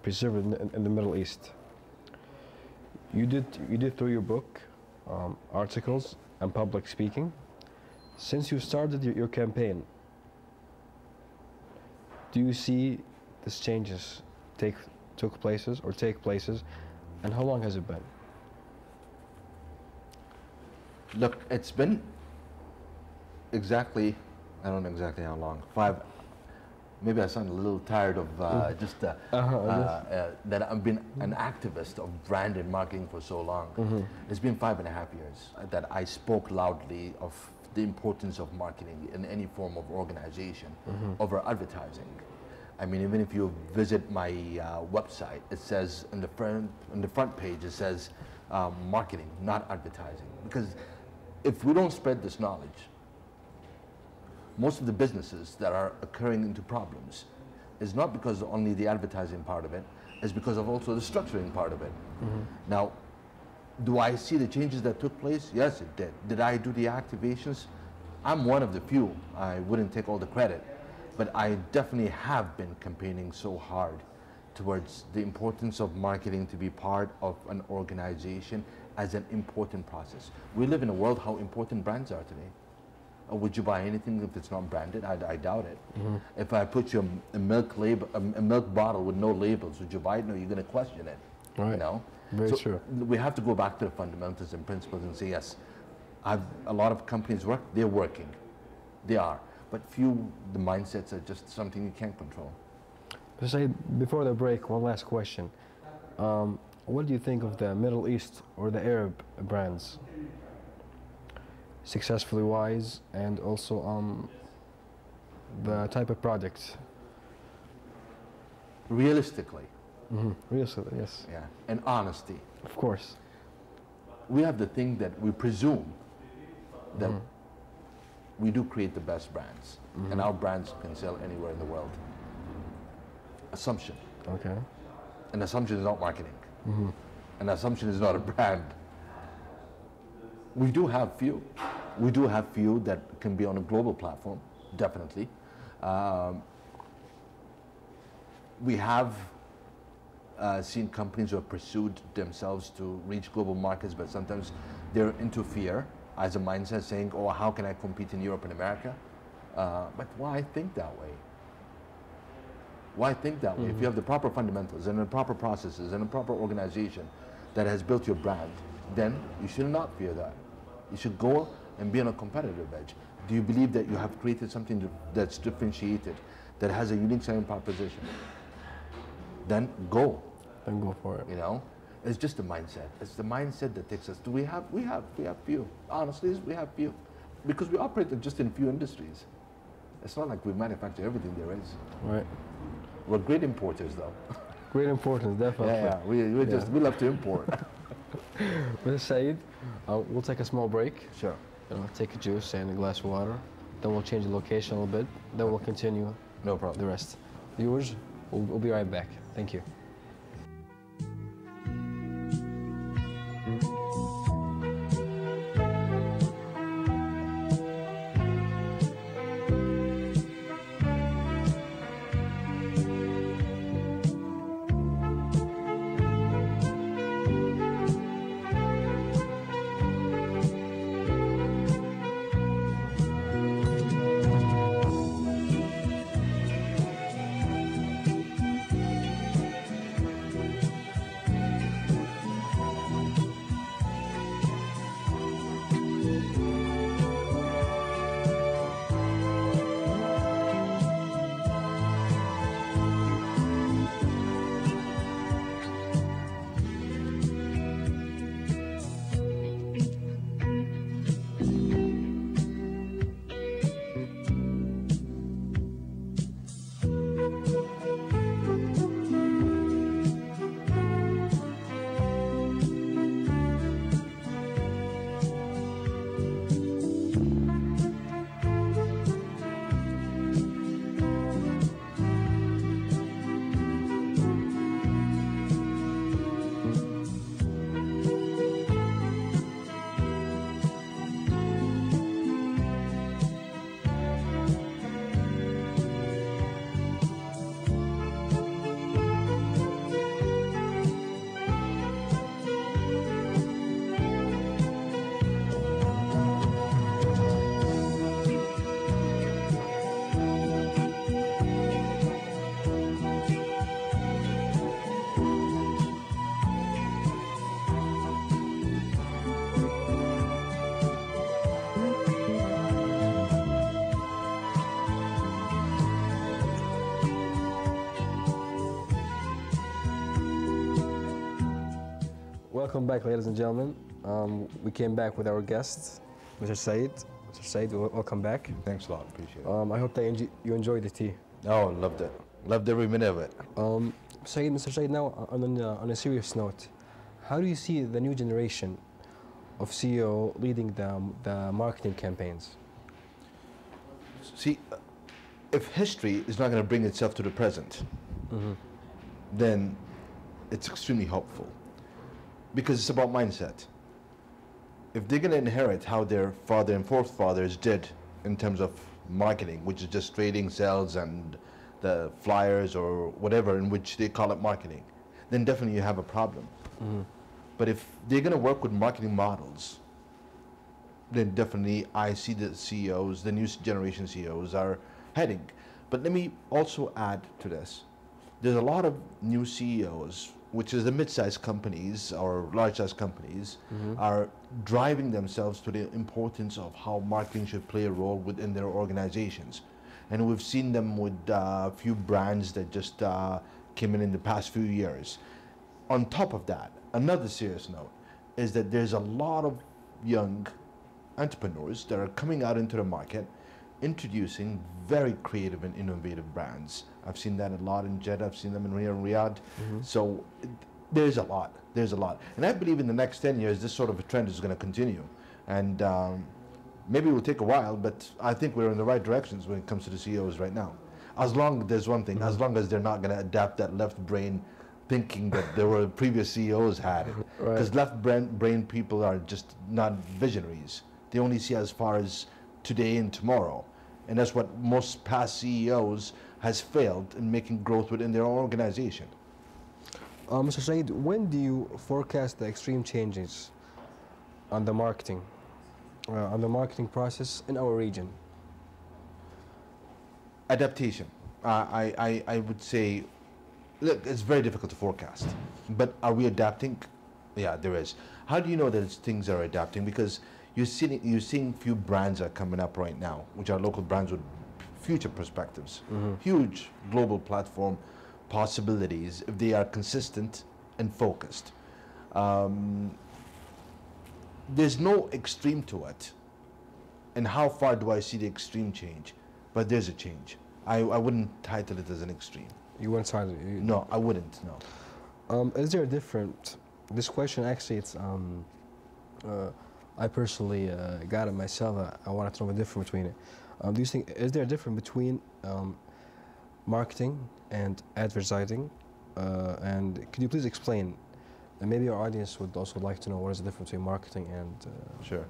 preserved in the Middle East. You did through your book, articles, and public speaking. Since you started your campaign, do you see these changes take places, and how long has it been? Look, it's been exactly, I don't know exactly how long, maybe I sound a little tired of that I've been an activist of brand and marketing for so long. It's been 5.5 years that I spoke loudly of the importance of marketing in any form of organization over advertising. I mean, even if you visit my website, it says in the front page, it says marketing, not advertising. Because if we don't spread this knowledge, most of the businesses that are occurring into problems is not because only the advertising part of it, it's because of also the structuring part of it. Now, do I see the changes that took place? Yes, it did. Did I do the activations? I'm one of the few. I wouldn't take all the credit, but I definitely have been campaigning so hard towards the importance of marketing to be part of an organization as an important process. We live in a world how important brands are today. Would you buy anything if it's not branded? I doubt it. If I put you a milk bottle with no labels, would you buy it? No, you're going to question it. Right. You know? Very true. We have to go back to the fundamentals and principles and say, yes, a lot of companies work, they're working. They are. But few, the mindsets are just something you can't control. To say, before the break, one last question. What do you think of the Middle East or the Arab brands? Successfully wise, and also the type of products. Realistically. Realistically, yes. Yeah, and honesty. Of course. We have the thing that we presume that we do create the best brands, and our brands can sell anywhere in the world. Assumption. Okay. An assumption is not marketing. An assumption is not a brand. We do have few. We do have few that can be on a global platform, definitely. We have seen companies who have pursued themselves to reach global markets, but sometimes they're into fear as a mindset saying, oh, how can I compete in Europe and America? But why think that way? Why think that way? If you have the proper fundamentals and the proper processes and a proper organization that has built your brand, then you should not fear that. You should go and be on a competitive edge. Do you believe that you have created something that's differentiated, that has a unique selling proposition? Then go. Then go for it. You know, it's just the mindset. It's the mindset that takes us. We have few. Honestly, we have few, because we operate just in few industries. It's not like we manufacture everything there is. Right. We're great importers, though. Great importance, definitely. Yeah. We love to import. Mr. Saeed, we'll take a small break. Sure. Take a juice and a glass of water. Then we'll change the location a little bit. Then we'll continue. No problem. The rest. Viewers, we'll be right back. Thank you. Welcome back, ladies and gentlemen. We came back with our guest, Mr. Said. Mr. Said, welcome back. Thanks a lot, appreciate it. I hope that you enjoyed the tea. Oh, loved it. Loved every minute of it. Mr. Said, now on a serious note, how do you see the new generation of CEO leading the marketing campaigns? See, if history is not going to bring itself to the present, then it's extremely helpful. Because it's about mindset. If they're going to inherit how their father and forefathers did in terms of marketing, which is just trading, sales, and the flyers or whatever in which they call it marketing, then definitely you have a problem. But if they're going to work with marketing models, then definitely I see the CEOs, the new generation CEOs are heading. But let me also add to this. There's a lot of new CEOs, which is the mid-sized companies or large-sized companies, are driving themselves to the importance of how marketing should play a role within their organizations. And we've seen them with a few brands that just came in the past few years. On top of that, another serious note is that there's a lot of young entrepreneurs that are coming out into the market introducing very creative and innovative brands. I've seen that a lot in Jeddah, I've seen them in Riyadh. So there's a lot. And I believe in the next 10 years, this sort of a trend is going to continue. And maybe it will take a while, but I think we're in the right directions when it comes to the CEOs right now. As long, there's one thing, as long as they're not going to adapt that left brain thinking that there were previous CEOs had. Because left brain people are just not visionaries. They only see as far as today and tomorrow. And that's what most past CEOs has failed in making growth within their own organization. Mr. Said, when do you forecast the extreme changes on the marketing process in our region? Adaptation. I would say, look, it's very difficult to forecast. But are we adapting? Yeah, there is. How do you know that things are adapting? Because you're seeing few brands are coming up right now, which are local brands with future perspectives. Huge global platform possibilities if they are consistent and focused. There's no extreme to it. And how far do I see the extreme change? But there's a change. I wouldn't title it as an extreme. You wouldn't title it? No, I wouldn't, no. Is there a different, this question actually, it's, I personally got it myself. I wanted to know the difference between it. Do you think, is there a difference between marketing and advertising? And could you please explain? And maybe our audience would also like to know what is the difference between marketing and... Sure.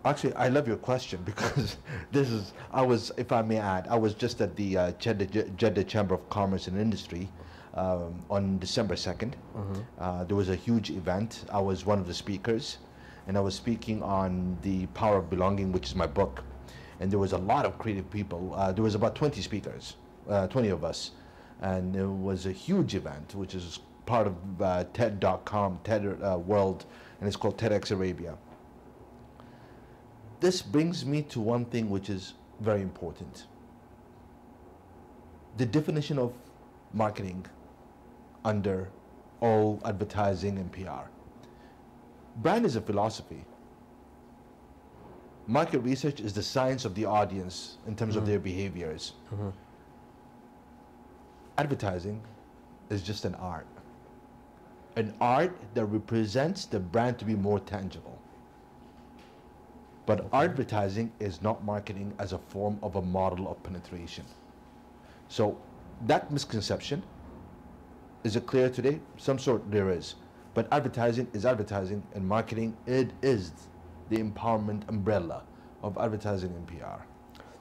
Actually, I love your question because this is, if I may add, I was just at the Jeddah Chamber of Commerce and Industry on December 2nd. There was a huge event. I was one of the speakers, and I was speaking on the power of belonging, which is my book. And there was a lot of creative people. There was about 20 speakers, 20 of us. And it was a huge event, which is part of TED.com, TED World, and it's called TEDx Arabia. This brings me to one thing which is very important. The definition of marketing under all advertising and PR. Brand is a philosophy. Market research is the science of the audience in terms of their behaviors. Advertising is just an art. An art that represents the brand to be more tangible. But advertising is not marketing as a form of a model of penetration. So that misconception, is it clear today? Some sort there is. But advertising is advertising, and marketing, it is the empowerment umbrella of advertising and PR.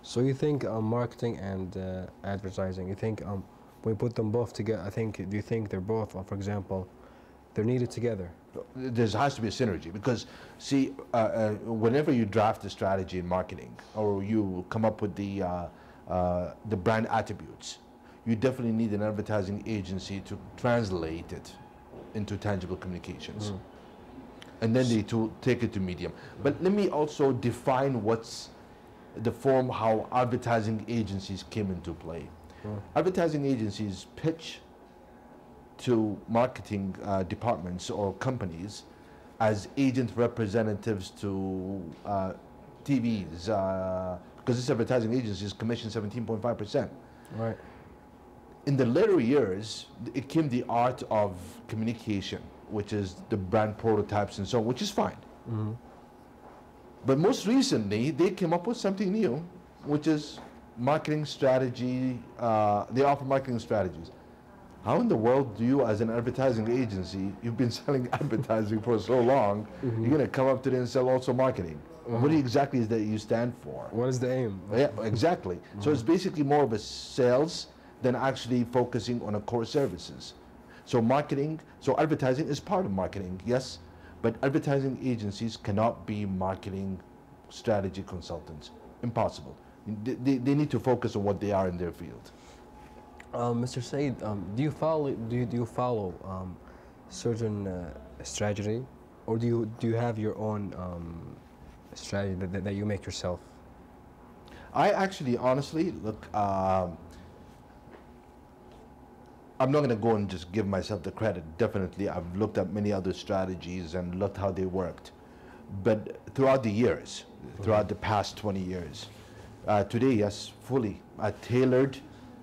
So you think marketing and advertising, you think when we put them both together, do you think they're both, for example, they're needed together? There has to be a synergy because, see, whenever you draft a strategy in marketing or you come up with the brand attributes, you definitely need an advertising agency to translate it into tangible communications. And then they take it to medium. But let me also define what's the form, how advertising agencies came into play. Advertising agencies pitch to marketing departments or companies as agent representatives to TVs, because this advertising agency is commissioned 17.5%. Right. In the later years, it came the art of communication, which is the brand prototypes and so on, which is fine. But most recently, they came up with something new, which is marketing strategy. They offer marketing strategies. How in the world do you, as an advertising agency, you've been selling advertising for so long, you're going to come up to them and sell also marketing? What exactly is that you stand for? What is the aim? Yeah, exactly. So it's basically more of a sales than actually focusing on a core services. So marketing, so advertising is part of marketing, yes, but advertising agencies cannot be marketing strategy consultants. Impossible. They need to focus on what they are in their field. Mr. Said, do you follow certain strategy, or do you have your own strategy that you make yourself? I actually, honestly, look, I'm not going to go and just give myself the credit. Definitely, I've looked at many other strategies and looked how they worked. But throughout the years, throughout the past 20 years, today, yes, fully tailored,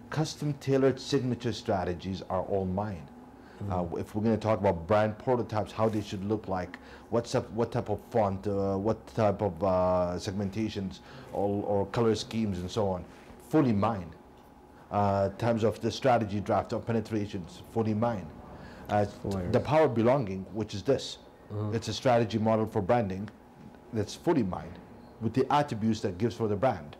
custom-tailored signature strategies are all mine. If we're going to talk about brand prototypes, how they should look like, what type of font, what type of segmentations or color schemes and so on, fully mine. Terms of the strategy draft of penetrations, fully mine. The power of belonging, which is this. It's a strategy model for branding that's fully mine with the attributes that gives for the brand.